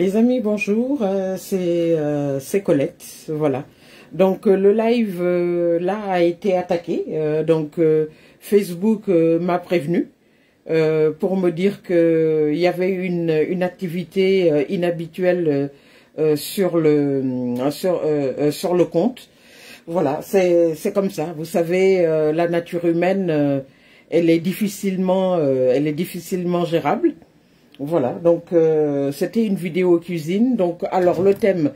Les amis, bonjour, c'est Colette, voilà. Donc le live là a été attaqué, Facebook m'a prévenu pour me dire que il y avait une activité inhabituelle sur le compte. Voilà, c'est comme ça. Vous savez, la nature humaine, elle est difficilement gérable. Voilà, donc c'était une vidéo cuisine. Donc alors le thème,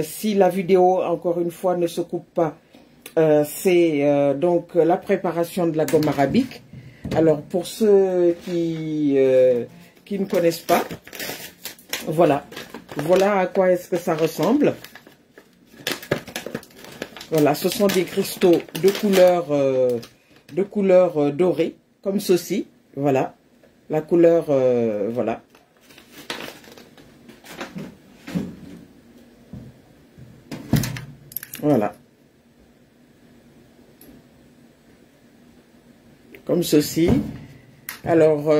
si la vidéo encore une fois ne se coupe pas, c'est donc la préparation de la gomme arabique. Alors pour ceux qui ne connaissent pas, voilà à quoi est-ce que ça ressemble. Voilà, ce sont des cristaux de couleur dorée, comme ceci. Voilà, la couleur, voilà. Voilà. Comme ceci. Alors,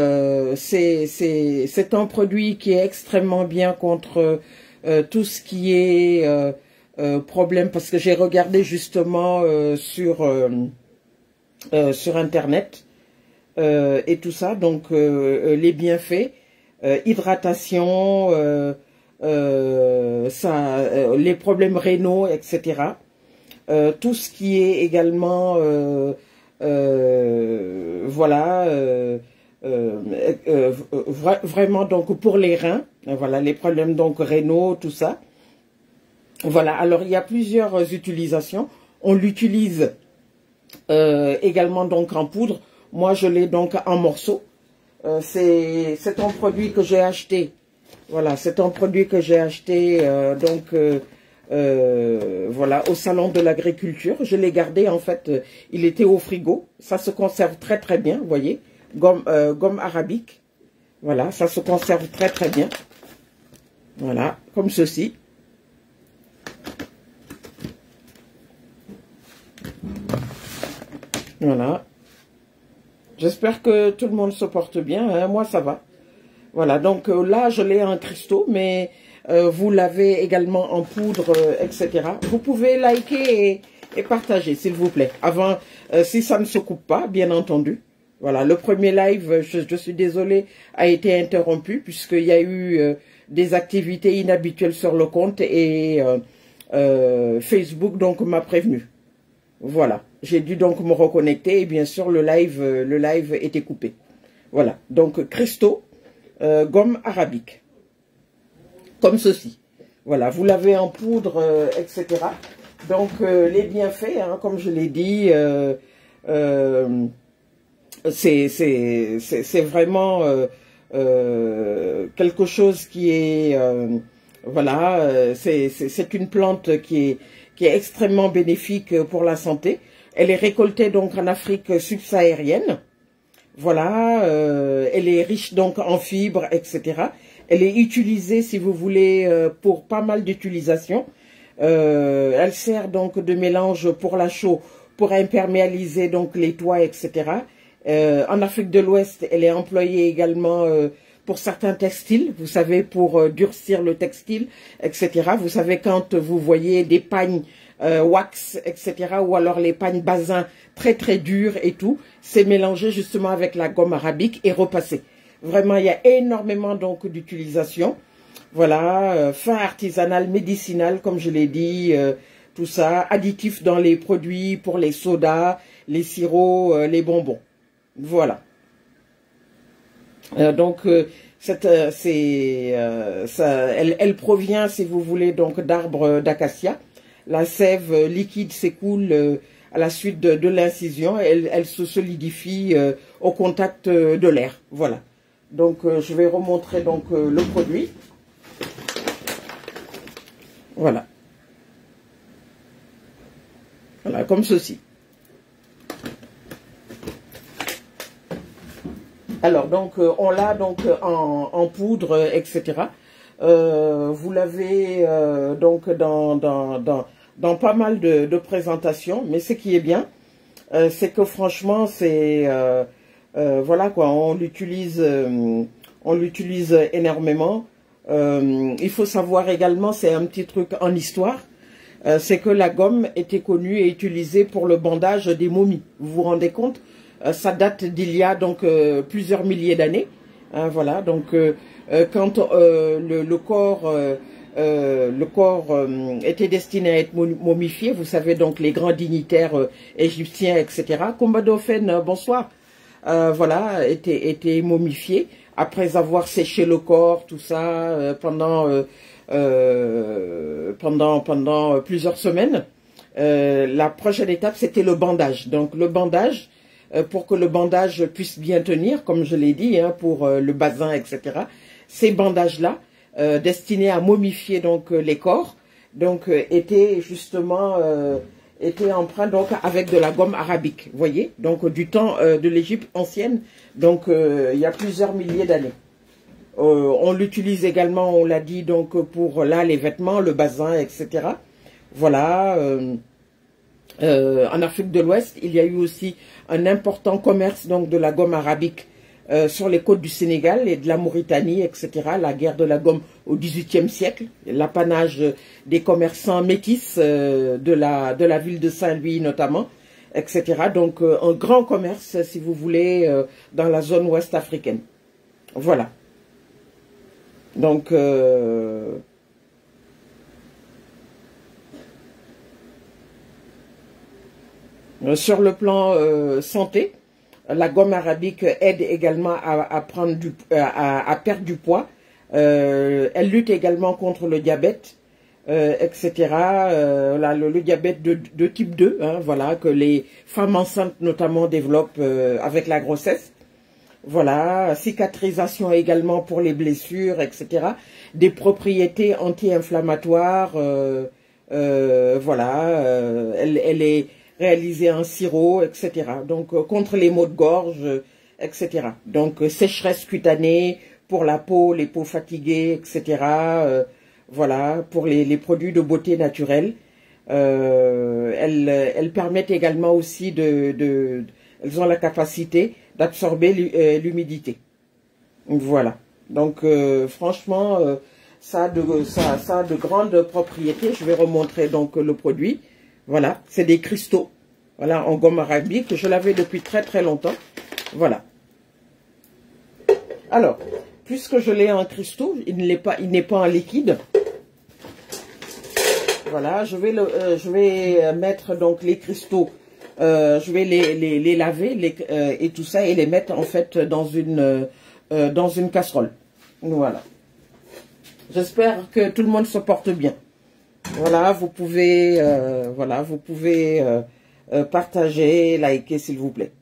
c'est un produit qui est extrêmement bien contre tout ce qui est problème, parce que j'ai regardé justement sur Internet et tout ça, donc les bienfaits, hydratation, les problèmes rénaux, etc. Tout ce qui est également voilà, vraiment donc pour les reins, voilà, les problèmes donc rénaux, tout ça. Voilà, alors il y a plusieurs utilisations. On l'utilise également donc en poudre. Moi je l'ai donc en morceaux. C'est un produit que j'ai acheté. Voilà, c'est un produit que j'ai acheté voilà, au salon de l'agriculture. Je l'ai gardé, en fait, il était au frigo. Ça se conserve très très bien, vous voyez. Gomme arabique. Voilà, ça se conserve très très bien. Voilà, comme ceci. Voilà. J'espère que tout le monde se porte bien, hein. Moi ça va. Voilà, donc là je l'ai en cristaux, mais vous l'avez également en poudre, etc. Vous pouvez liker et partager, s'il vous plaît. Avant, si ça ne se coupe pas, bien entendu. Voilà, le premier live, je suis désolée, a été interrompu, puisqu'il y a eu des activités inhabituelles sur le compte, et Facebook donc m'a prévenu. Voilà, j'ai dû donc me reconnecter, et bien sûr le live était coupé. Voilà, donc cristaux, gomme arabique, comme ceci. Voilà, vous l'avez en poudre, etc. Donc les bienfaits, hein, comme je l'ai dit, c'est vraiment quelque chose qui est, voilà, c'est une plante qui est extrêmement bénéfique pour la santé. Elle est récoltée donc en Afrique subsaharienne. Voilà, elle est riche donc en fibres, etc. Elle est utilisée, si vous voulez, pour pas mal d'utilisations. Elle sert donc de mélange pour la chaux, pour imperméabiliser donc les toits, etc. En Afrique de l'Ouest, elle est employée également pour certains textiles, vous savez, pour durcir le textile, etc. Vous savez, quand vous voyez des pagnes wax, etc., ou alors les pagnes basin très très dures et tout, c'est mélangé justement avec la gomme arabique et repassé. Vraiment, il y a énormément donc d'utilisation. Voilà, fin artisanal, médicinal, comme je l'ai dit, tout ça, additif dans les produits pour les sodas, les sirops, les bonbons. Voilà. Donc, elle provient, si vous voulez, donc d'arbres d'acacia. La sève liquide s'écoule à la suite de l'incision. Elle se solidifie au contact de l'air. Voilà. Donc, je vais remontrer donc le produit. Voilà. Voilà, comme ceci. Alors, donc, on l'a donc en poudre, etc. Vous l'avez donc dans pas mal de présentations, mais ce qui est bien, c'est que franchement, c'est voilà quoi, on l'utilise énormément Il faut savoir également, c'est un petit truc en histoire, c'est que la gomme était connue et utilisée pour le bandage des momies. Vous vous rendez compte? Ça date d'il y a donc plusieurs milliers d'années. Hein, voilà, donc quand le corps était destiné à être momifié, vous savez, donc les grands dignitaires égyptiens, etc. Kombadofen, bonsoir. Voilà, était momifié après avoir séché le corps, tout ça, pendant plusieurs semaines. La prochaine étape, c'était le bandage. Donc le bandage, pour que le bandage puisse bien tenir, comme je l'ai dit, hein, pour le bazin, etc. Ces bandages-là, destinés à momifier donc les corps, donc étaient justement était empreint donc avec de la gomme arabique, voyez, donc du temps de l'Égypte ancienne, donc il y a plusieurs milliers d'années. On l'utilise également, on l'a dit, donc pour là les vêtements, le bazin, etc. Voilà. En Afrique de l'Ouest, il y a eu aussi un important commerce donc de la gomme arabique sur les côtes du Sénégal et de la Mauritanie, etc. La guerre de la gomme au XVIIIe siècle, l'apanage des commerçants métis de la ville de Saint-Louis notamment, etc. Donc un grand commerce, si vous voulez, dans la zone ouest africaine. Voilà. Donc sur le plan santé, la gomme arabique aide également à perdre du poids. Elle lutte également contre le diabète, etc. Là, le diabète de type 2, hein, voilà, que les femmes enceintes notamment développent avec la grossesse. Voilà, cicatrisation également pour les blessures, etc. Des propriétés anti-inflammatoires. Voilà, elle est réalisée en sirop, etc. Donc, contre les maux de gorge, etc. Donc, sécheresse cutanée pour la peau, les peaux fatiguées, etc. Voilà, pour les produits de beauté naturelle. Elles permettent également aussi elles ont la capacité d'absorber l'humidité. Voilà. Donc, franchement, ça a de grandes propriétés. Je vais remontrer donc le produit. Voilà, c'est des cristaux. Voilà, en gomme arabique. Je l'avais depuis très très longtemps. Voilà. Alors, puisque je l'ai en cristaux, il n'est pas en liquide. Voilà, je vais mettre donc les cristaux. Je vais les laver et tout ça et les mettre en fait dans une casserole. Voilà. J'espère que tout le monde se porte bien. Voilà, vous pouvez partager, liker s'il vous plaît.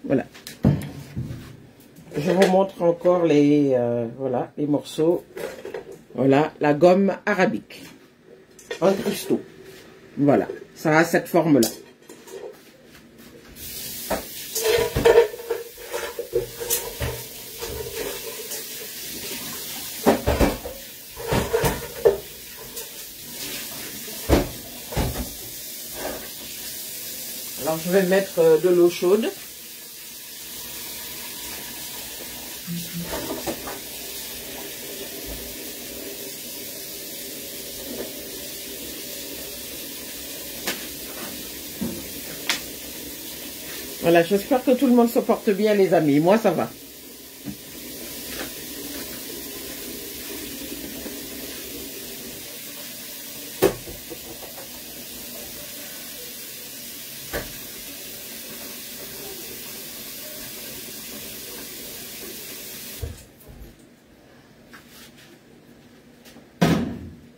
Voilà. Je vous montre encore voilà, les morceaux. Voilà, la gomme arabique en cristaux. Voilà, ça a cette forme-là. Alors, je vais mettre de l'eau chaude. Voilà, j'espère que tout le monde se porte bien, les amis. Moi, ça va.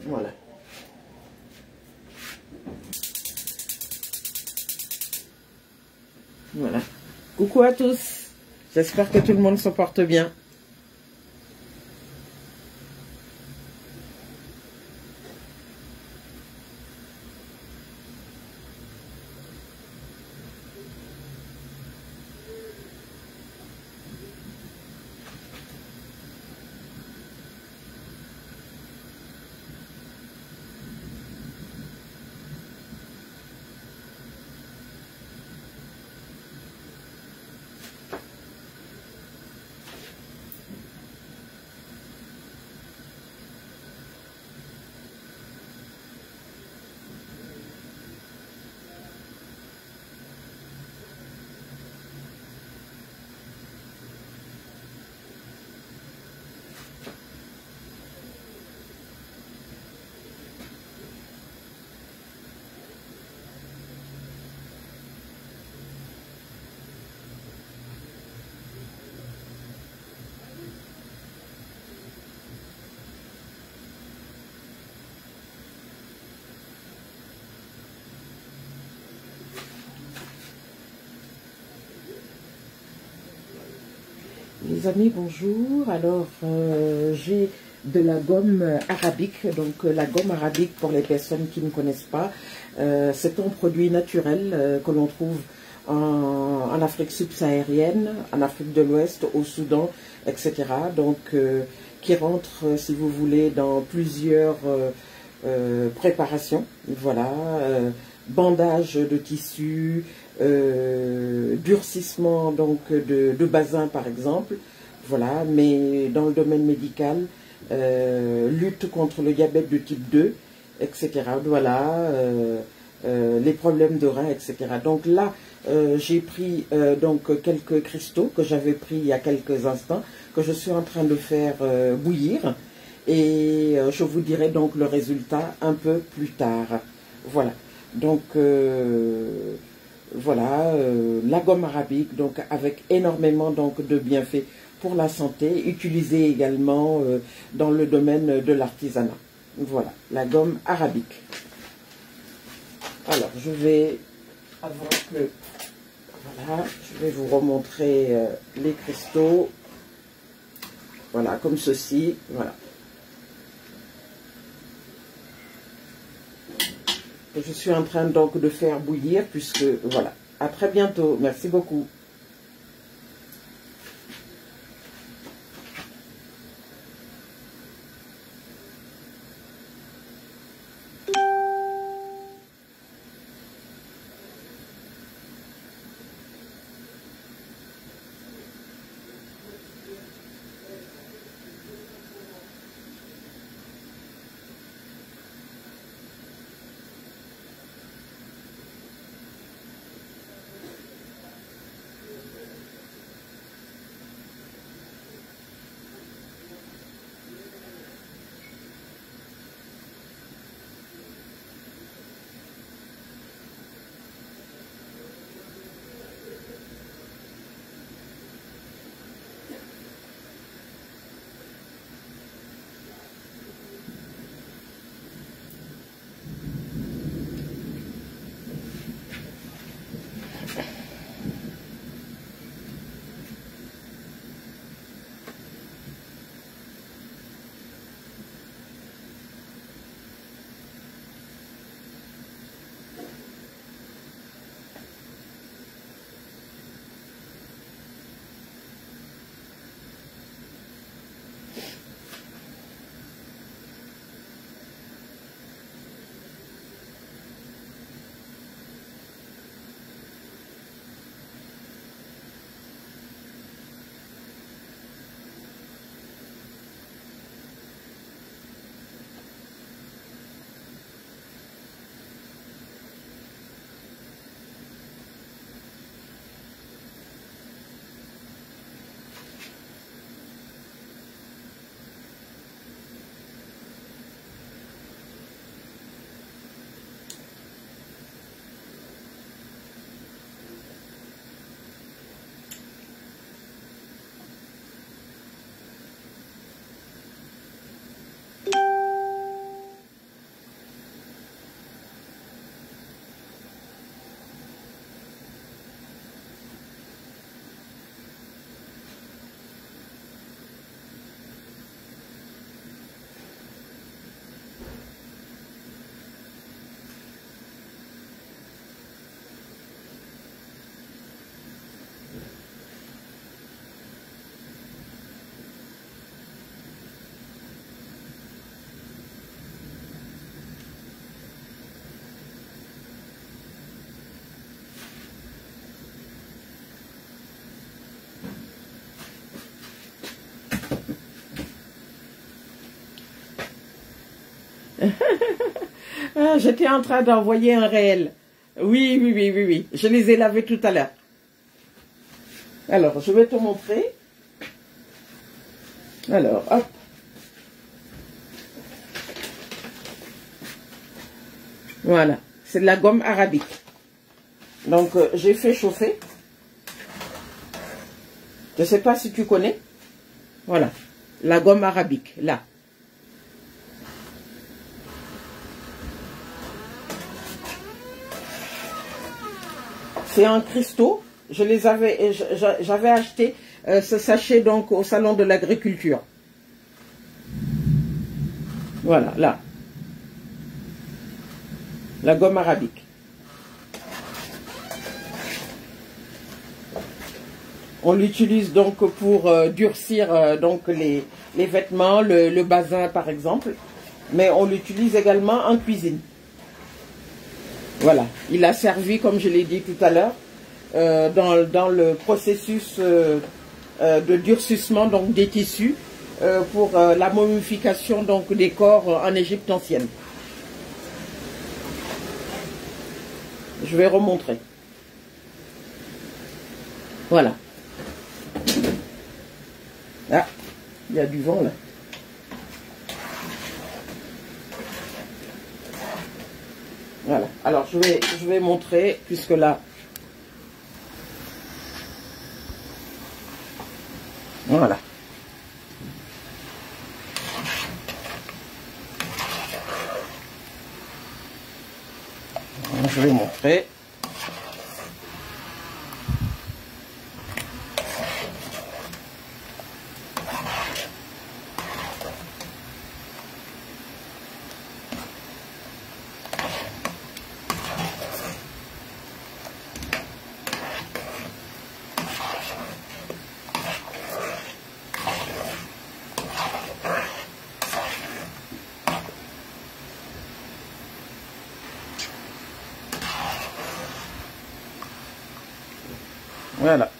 Voilà. Voilà. Coucou à tous. J'espère que tout le monde se porte bien. Les amis, bonjour. Alors, j'ai de la gomme arabique. Donc, la gomme arabique, pour les personnes qui ne connaissent pas, c'est un produit naturel que l'on trouve en Afrique subsaharienne, en Afrique de l'Ouest, au Soudan, etc. Donc, qui rentre, si vous voulez, dans plusieurs préparations. Voilà, bandage de tissu, durcissement donc de basin par exemple, voilà, mais dans le domaine médical, lutte contre le diabète de type 2, etc. Voilà, les problèmes de reins, etc. Donc là, j'ai pris donc quelques cristaux que j'avais pris il y a quelques instants, que je suis en train de faire bouillir, et je vous dirai donc le résultat un peu plus tard. Voilà, donc voilà, la gomme arabique, donc avec énormément donc de bienfaits pour la santé, utilisée également dans le domaine de l'artisanat. Voilà, la gomme arabique. Alors, je vais, avant que, voilà, je vais vous remontrer les cristaux. Voilà, comme ceci, voilà. Je suis en train donc de faire bouillir, puisque, voilà. À très bientôt. Merci beaucoup. Ah, j'étais en train d'envoyer un réel. Oui, oui, oui, oui, oui. Je les ai lavés tout à l'heure. Alors, je vais te montrer. Alors, hop. Voilà. C'est de la gomme arabique. Donc, j'ai fait chauffer. Je ne sais pas si tu connais. Voilà. La gomme arabique, là. C'est un cristaux. J'avais acheté ce sachet donc au salon de l'agriculture. Voilà, là. La gomme arabique. On l'utilise donc pour durcir donc les vêtements, le bazin par exemple. Mais on l'utilise également en cuisine. Voilà, il a servi, comme je l'ai dit tout à l'heure, dans le processus de durcissement donc des tissus pour la momification donc des corps en Égypte ancienne. Je vais remontrer. Voilà. Ah, il y a du vent là. Voilà. Alors je vais montrer puisque là. Voilà. Je vais montrer. Voilà.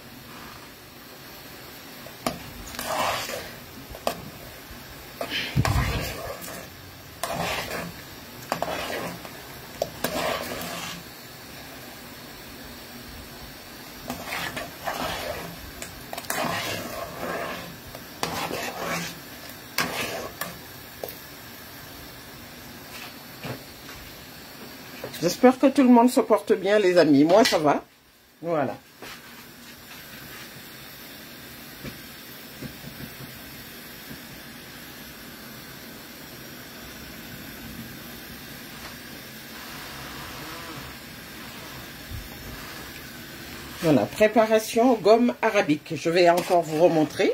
J'espère que tout le monde se porte bien, les amis. Moi, ça va. Voilà. Voilà, préparation gomme arabique. Je vais encore vous remontrer.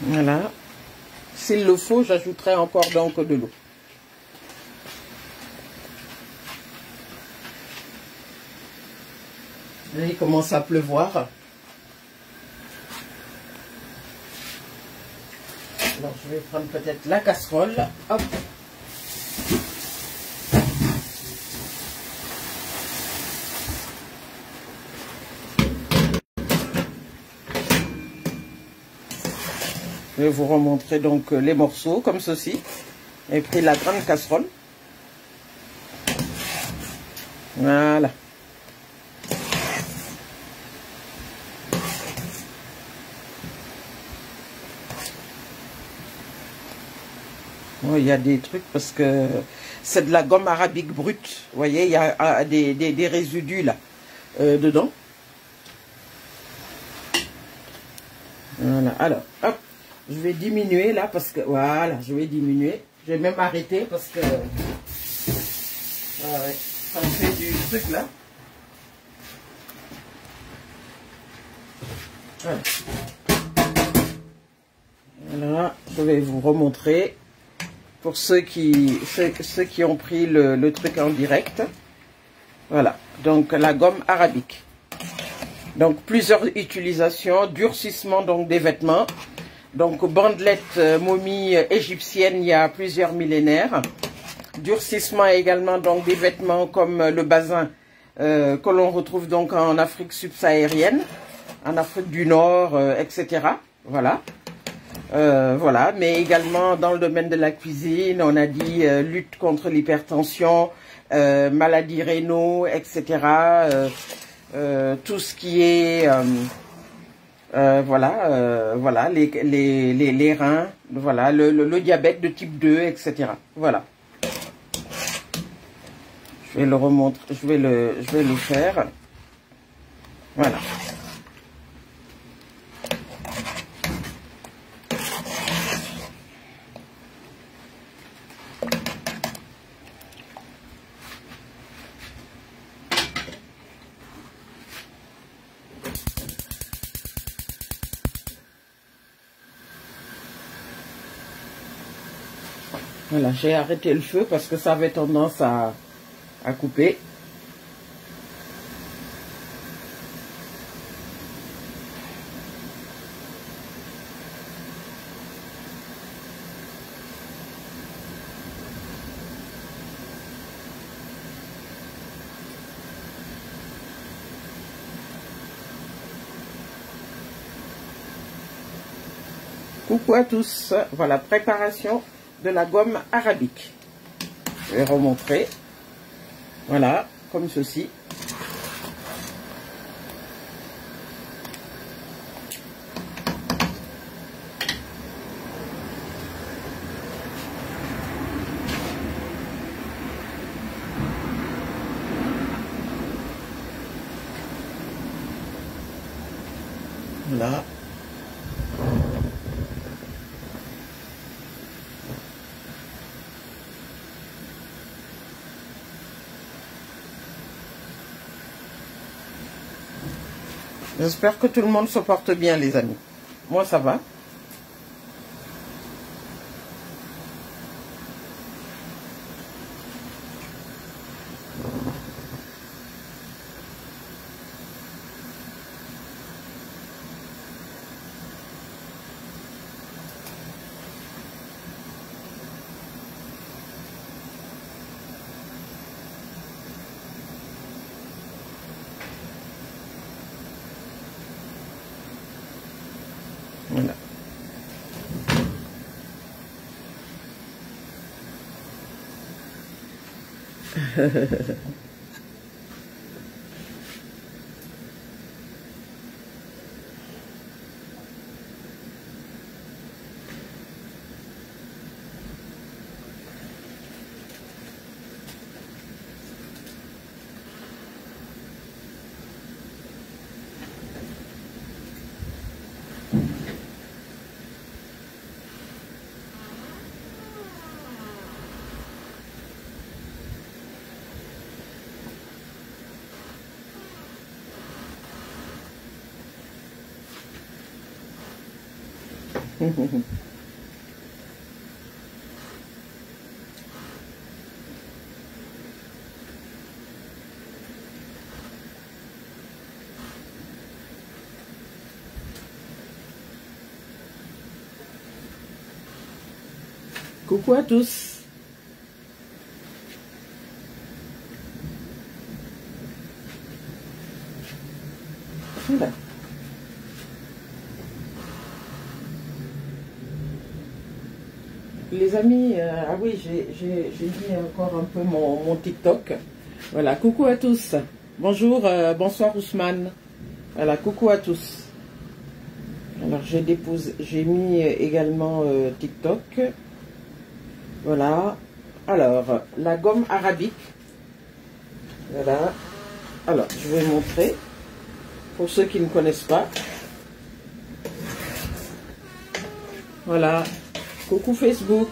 Voilà. S'il le faut, j'ajouterai encore donc de l'eau. Il commence à pleuvoir. Alors je vais prendre peut-être la casserole. Hop. Je vais vous remontrer donc les morceaux comme ceci. J'ai pris la grande casserole. Voilà. Oh, il y a des trucs parce que c'est de la gomme arabique brute. Vous voyez, il y a des résidus là dedans. Voilà. Alors, hop. Je vais diminuer là parce que, voilà, je vais diminuer. Je vais même arrêter parce que, ouais, ça me fait du truc là. Voilà. Voilà, je vais vous remontrer pour ceux qui ont pris le truc en direct. Voilà, donc la gomme arabique. Donc plusieurs utilisations, durcissement donc des vêtements. Donc, bandelette momie égyptienne il y a plusieurs millénaires. Durcissement également donc des vêtements comme le bazin que l'on retrouve donc en Afrique subsaharienne, en Afrique du Nord, etc. Voilà. Voilà, mais également dans le domaine de la cuisine, on a dit lutte contre l'hypertension, maladies rénaux, etc. Tout ce qui est voilà, les reins, voilà, le diabète de type 2, etc. Voilà. Je vais le remontrer, je vais le faire. Voilà. Voilà, j'ai arrêté le feu parce que ça avait tendance à couper. Coucou à tous, voilà, préparation de la gomme arabique. Je vais remontrer. Voilà, comme ceci. Voilà. J'espère que tout le monde se porte bien, les amis. Moi, ça va. Voilà. Coucou à tous. Voilà. Les amis, ah oui, j'ai mis encore un peu mon TikTok. Voilà, coucou à tous. Bonjour, bonsoir Ousmane. Voilà, coucou à tous. Alors j'ai mis également TikTok. Voilà. Alors, la gomme arabique. Voilà. Alors, je vais montrer. Pour ceux qui ne connaissent pas. Voilà. Coucou Facebook.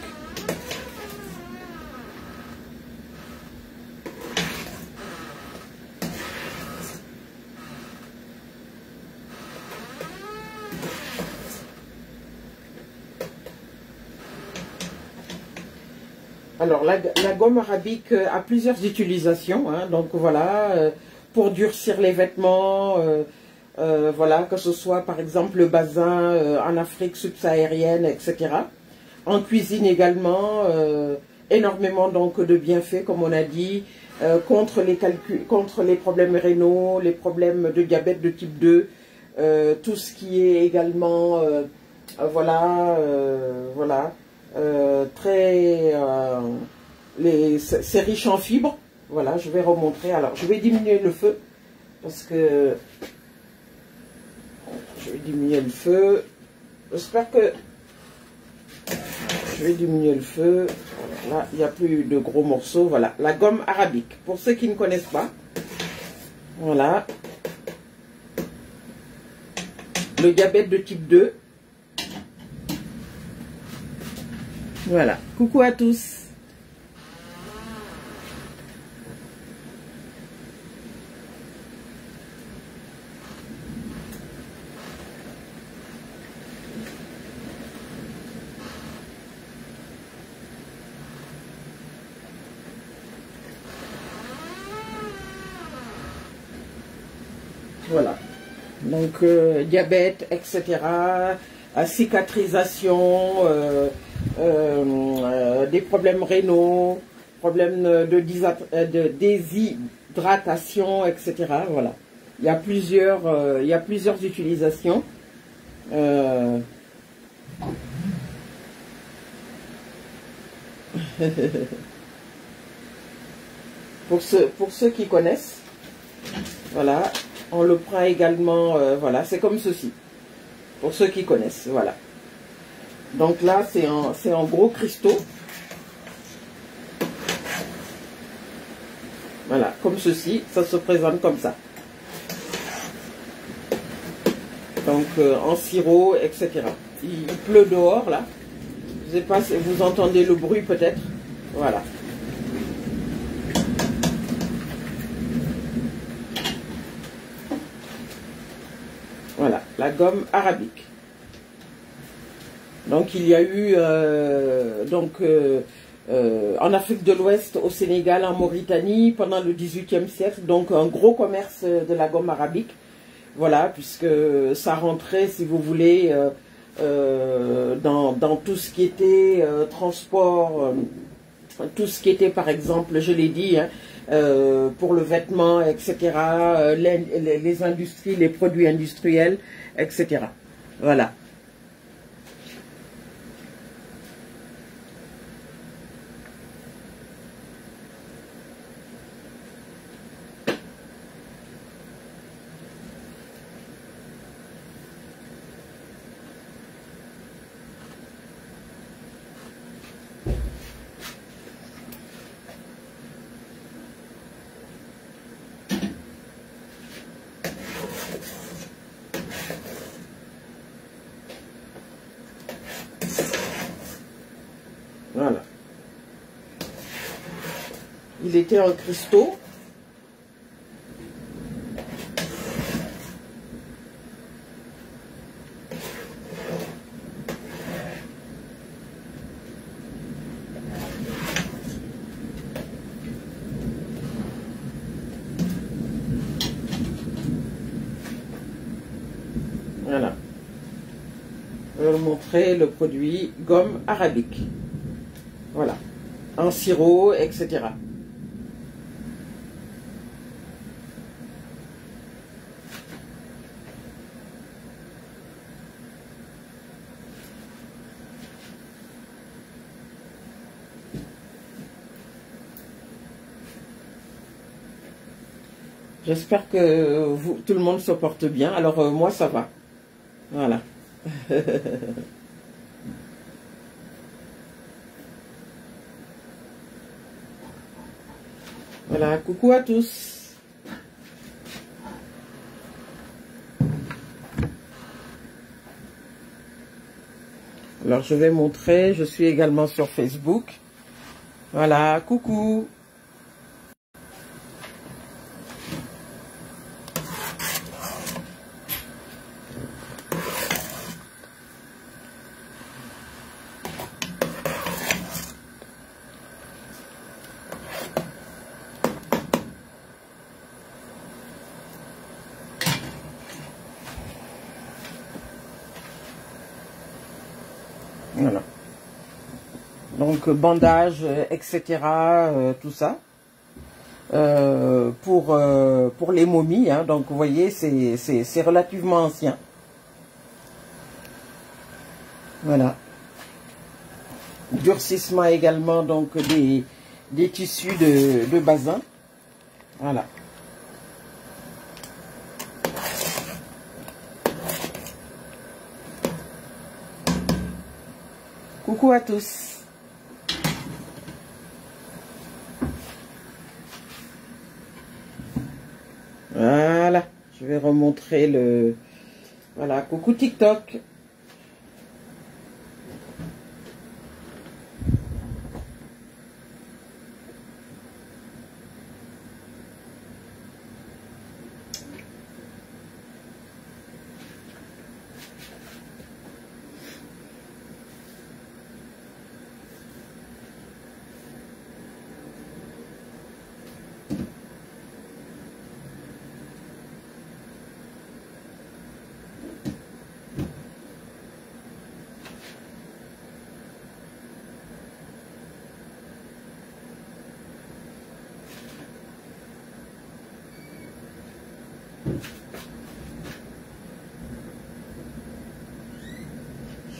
Alors, la gomme arabique a plusieurs utilisations. Hein, donc, voilà, pour durcir les vêtements, voilà, que ce soit par exemple le basin en Afrique subsaharienne, etc. En cuisine également, énormément donc de bienfaits, comme on a dit, contre les problèmes rénaux, les problèmes de diabète de type 2, tout ce qui est également, voilà, voilà, très, c'est riche en fibres. Voilà, je vais remontrer. Alors, je vais diminuer le feu parce que je vais diminuer le feu. J'espère que je vais diminuer le feu. Voilà, là, il n'y a plus de gros morceaux. Voilà, la gomme arabique. Pour ceux qui ne connaissent pas, voilà. Le diabète de type 2. Voilà. Coucou à tous. Voilà. Donc, diabète, etc. Cicatrisation, des problèmes rénaux, problèmes de déshydratation, etc. Voilà. Il y a plusieurs utilisations. Pour ceux qui connaissent, voilà. On le prend également, voilà, c'est comme ceci. Pour ceux qui connaissent, voilà. Donc là, c'est en gros cristaux. Voilà, comme ceci, ça se présente comme ça. Donc en sirop, etc. Il pleut dehors, là. Je ne sais pas si vous entendez le bruit peut-être. Voilà. Voilà, la gomme arabique. Donc il y a eu en Afrique de l'Ouest, au Sénégal, en Mauritanie, pendant le XVIIIe siècle, donc un gros commerce de la gomme arabique. Voilà, puisque ça rentrait, si vous voulez, dans tout ce qui était transport, tout ce qui était, par exemple, je l'ai dit, hein, pour le vêtement, etc., les industries, les produits industriels, etc. Voilà. Voilà. Il était en cristaux. Voilà. Je vais vous montrer le produit gomme arabique. Voilà. En sirop, etc. J'espère que tout le monde se porte bien. Alors, moi, ça va. Voilà. Voilà, coucou à tous. Alors, je vais montrer, je suis également sur Facebook. Voilà, coucou. Voilà. Donc bandage, etc. Tout ça. Pour les momies, hein. Donc vous voyez, c'est relativement ancien. Voilà. Durcissement également donc des tissus de basin. Voilà. Coucou à tous. Voilà. Je vais remontrer le... Voilà. Coucou TikTok.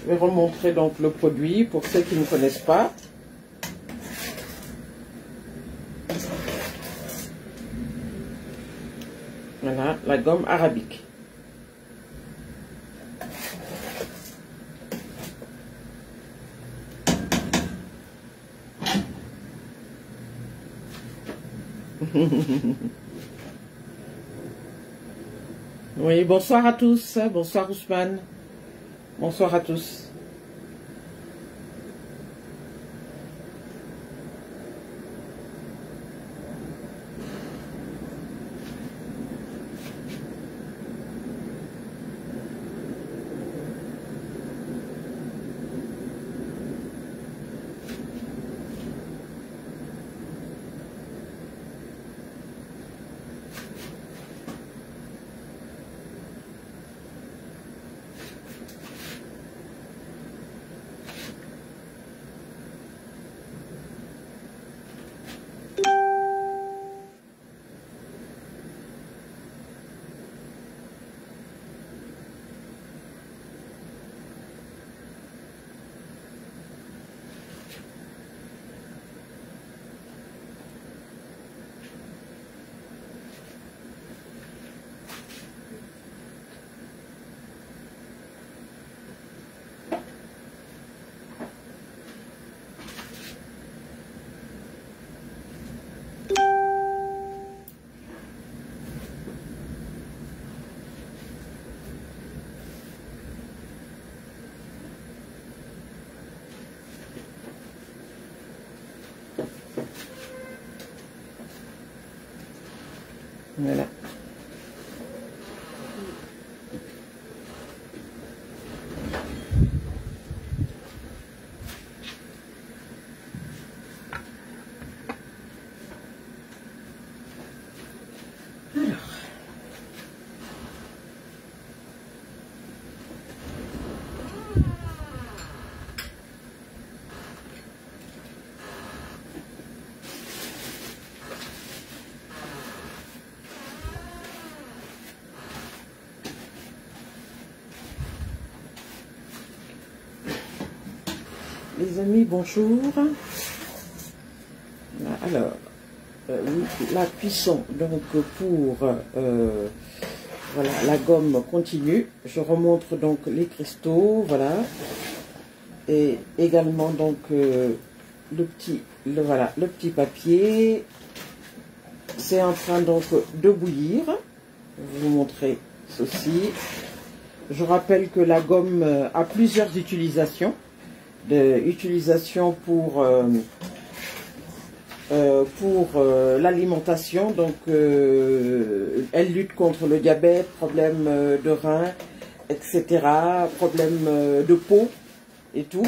Je vais remontrer donc le produit pour ceux qui ne connaissent pas. Voilà, la gomme arabique. Oui, bonsoir à tous. Bonsoir Ousmane. Bonsoir à tous. Voilà. Les amis, bonjour. Alors, oui, la cuisson, donc pour voilà, la gomme continue. Je remontre donc les cristaux, voilà. Et également donc voilà, le petit papier. C'est en train donc de bouillir. Je vais vous montrer ceci. Je rappelle que la gomme a plusieurs utilisations. Utilisation pour l'alimentation, donc elle lutte contre le diabète, problème de rein, etc., problème de peau et tout.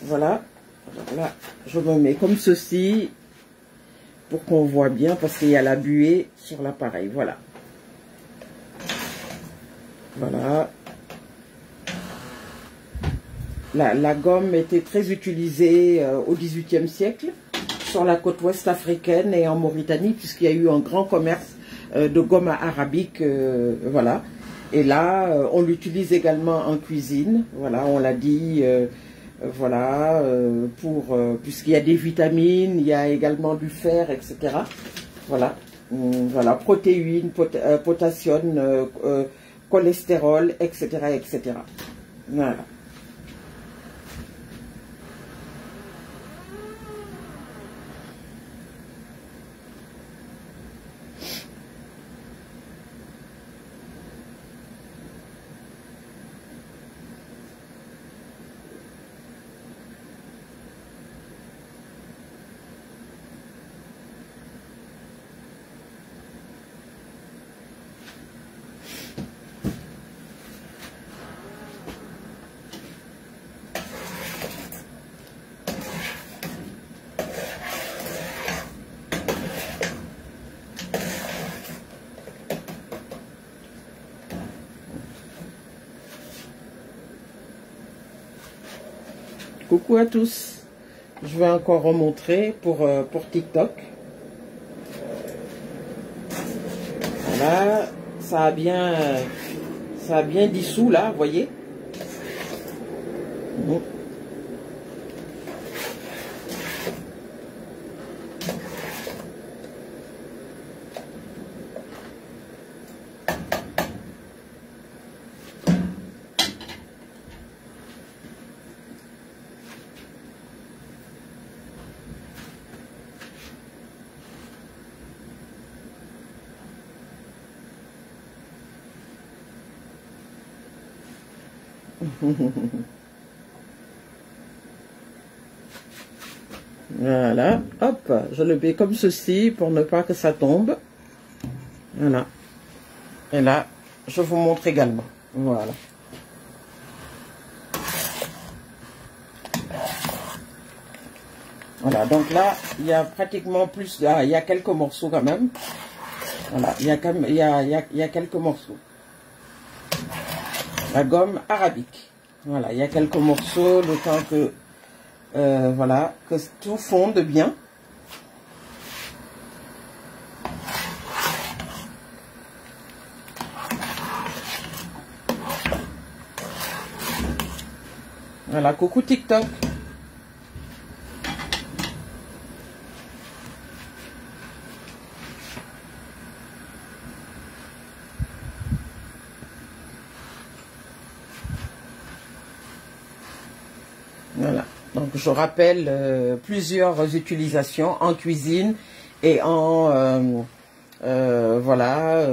Voilà. Alors là, je me mets comme ceci pour qu'on voit bien parce qu'il y a la buée sur l'appareil. Voilà. Voilà. La gomme était très utilisée au XVIIIe siècle sur la côte ouest africaine et en Mauritanie, puisqu'il y a eu un grand commerce de gomme arabique, voilà. Et là, on l'utilise également en cuisine, voilà, on l'a dit, voilà, puisqu'il y a des vitamines, il y a également du fer, etc. Voilà, voilà, protéines, potassium, cholestérol, etc., etc. Voilà. Coucou à tous, je vais encore remontrer pour TikTok. Voilà, ça a bien dissous là, vous voyez. Bon. Voilà, hop, je le mets comme ceci pour ne pas que ça tombe. Voilà. Et là, je vous montre également. Voilà. Voilà, donc là, il y a pratiquement plus, il y a quelques morceaux quand même. Voilà, il y a quelques morceaux. La gomme arabique. Voilà, il y a quelques morceaux, le temps que, voilà, que tout fonde bien. Voilà, coucou TikTok. Voilà, donc je rappelle plusieurs utilisations en cuisine et en voilà,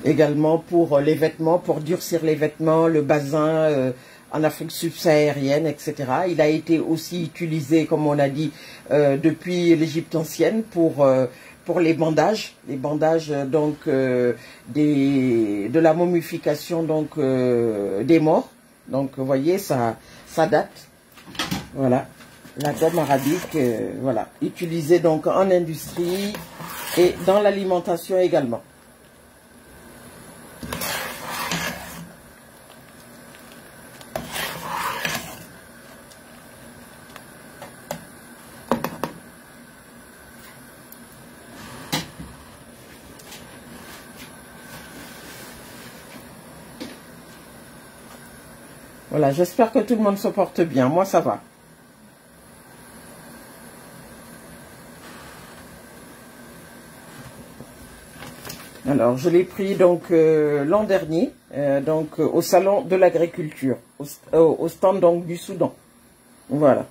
également pour les vêtements, pour durcir les vêtements, le bazin en Afrique subsaharienne, etc. Il a été aussi utilisé, comme on a dit, depuis l'Égypte ancienne pour les bandages donc de la momification donc des morts. Donc vous voyez, ça date. Voilà, la gomme arabique, voilà, utilisée donc en industrie et dans l'alimentation également. Voilà, j'espère que tout le monde se porte bien. Moi, ça va. Alors, je l'ai pris donc l'an dernier, donc au salon de l'agriculture, au stand donc du Soudan. Voilà.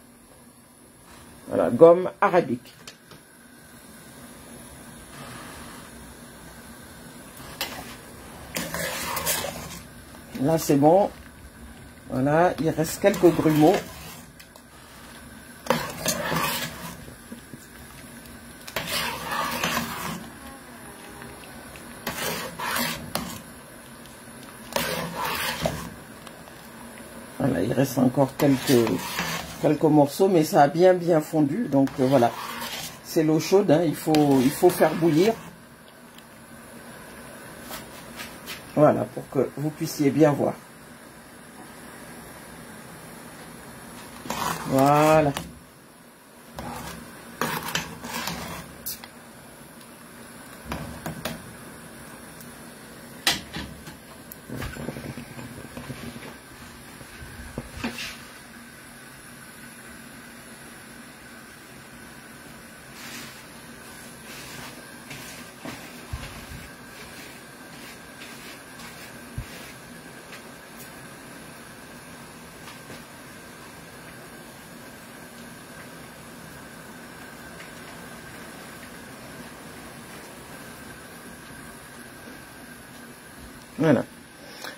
Voilà, gomme arabique. Là, c'est bon. Voilà, il reste quelques grumeaux. Voilà, il reste encore quelques morceaux, mais ça a bien fondu. Donc voilà, c'est l'eau chaude, hein, il faut faire bouillir. Voilà, pour que vous puissiez bien voir. Voilà. Voilà.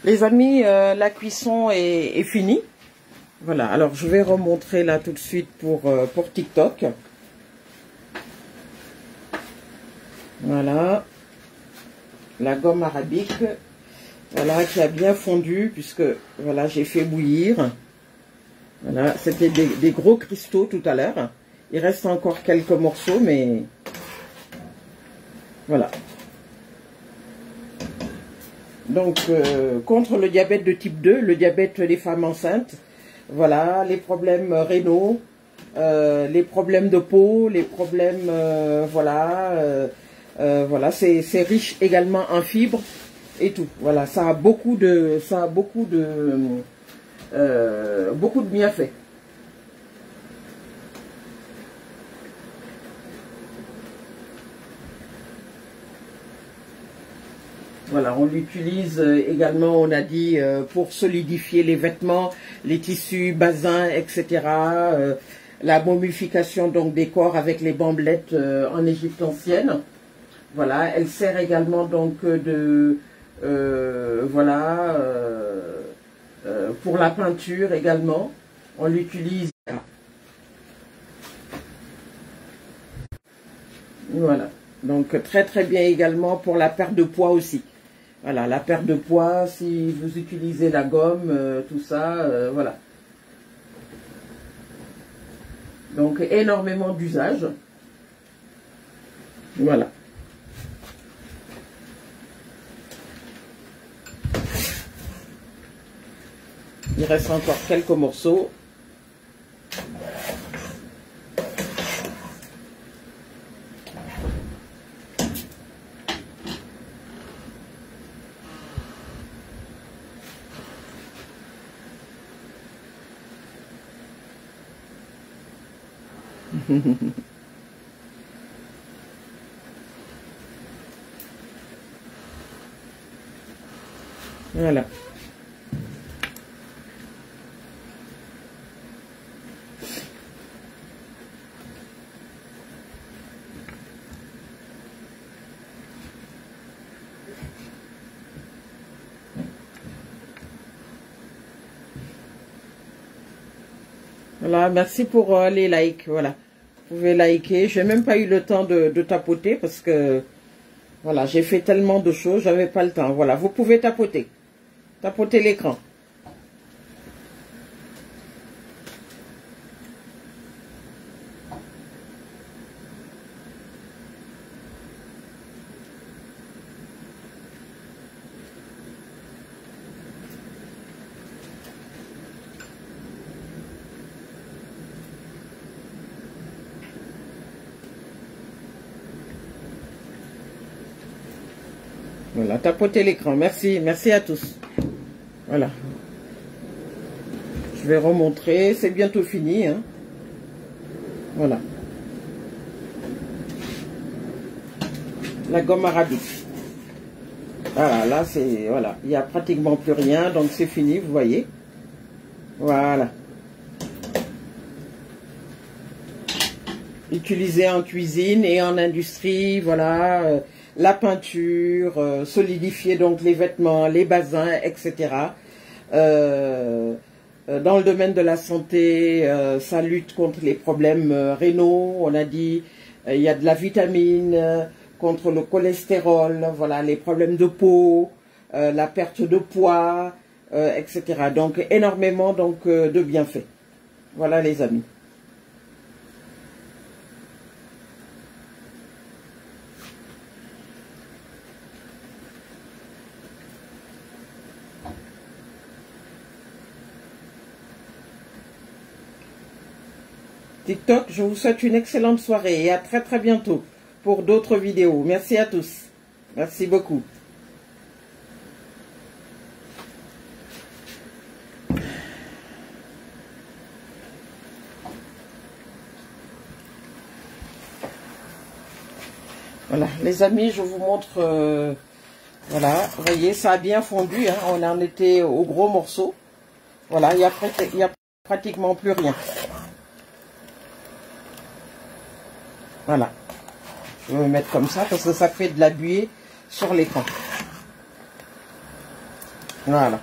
Les amis, la cuisson est finie. Voilà, alors je vais remontrer là tout de suite pour TikTok. Voilà. La gomme arabique. Voilà, qui a bien fondu puisque, voilà, j'ai fait bouillir. Voilà, c'était des gros cristaux tout à l'heure. Il reste encore quelques morceaux, mais voilà. Donc, contre le diabète de type 2, le diabète des femmes enceintes, voilà, les problèmes rénaux, les problèmes de peau, les problèmes, voilà, voilà, c'est riche également en fibres et tout. Voilà, ça a beaucoup de bienfaits. Voilà, on l'utilise également, on a dit, pour solidifier les vêtements, les tissus, basins, etc. La momification donc des corps avec les bandelettes en Égypte ancienne. Voilà, elle sert également donc de, voilà, pour la peinture également. On l'utilise. Voilà, donc très très bien également pour la perte de poids aussi. Voilà, la perte de poids, si vous utilisez la gomme, tout ça, voilà. Donc, énormément d'usages. Voilà. Il reste encore quelques morceaux. Voilà. Voilà, merci pour les likes, voilà. Vous pouvez liker, j'ai même pas eu le temps de tapoter parce que, voilà, j'ai fait tellement de choses, j'avais pas le temps. Voilà, vous pouvez tapoter. Tapoter l'écran. Voilà, tapotez l'écran. Merci, merci à tous. Voilà. Je vais remontrer, c'est bientôt fini, hein. Voilà. La gomme arabique. Voilà, là c'est, voilà, il n'y a pratiquement plus rien, donc c'est fini, vous voyez. Voilà. Utilisé en cuisine et en industrie, voilà, la peinture, solidifier donc les vêtements, les basins, etc. Dans le domaine de la santé, ça lutte contre les problèmes rénaux, on a dit, il y a de la vitamine, contre le cholestérol, voilà, les problèmes de peau, la perte de poids, etc. Donc énormément donc, de bienfaits. Voilà les amis. TikTok. Je vous souhaite une excellente soirée et à très très bientôt pour d'autres vidéos. Merci à tous. Merci beaucoup. Voilà, les amis, je vous montre, voilà, vous voyez, ça a bien fondu, hein, on en était au gros morceau. Voilà, il y a pratiquement plus rien. Voilà, je vais me mettre comme ça parce que ça fait de la buée sur l'écran. Voilà.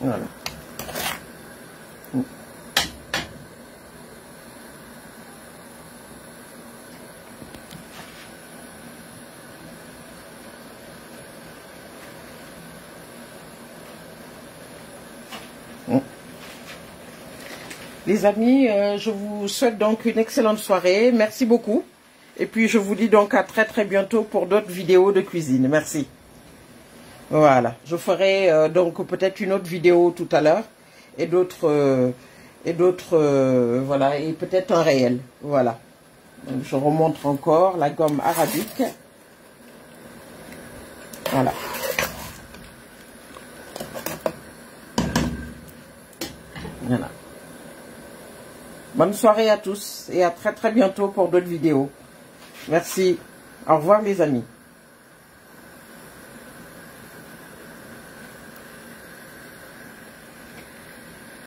Voilà. Les amis, je vous souhaite donc une excellente soirée. Merci beaucoup. Et puis je vous dis donc à très très bientôt pour d'autres vidéos de cuisine. Merci. Voilà, je ferai donc peut-être une autre vidéo tout à l'heure et d'autres voilà, et peut-être un réel. Voilà. Donc, je remontre encore la gomme arabique. Voilà. Voilà. Bonne soirée à tous et à très très bientôt pour d'autres vidéos. Merci. Au revoir les amis.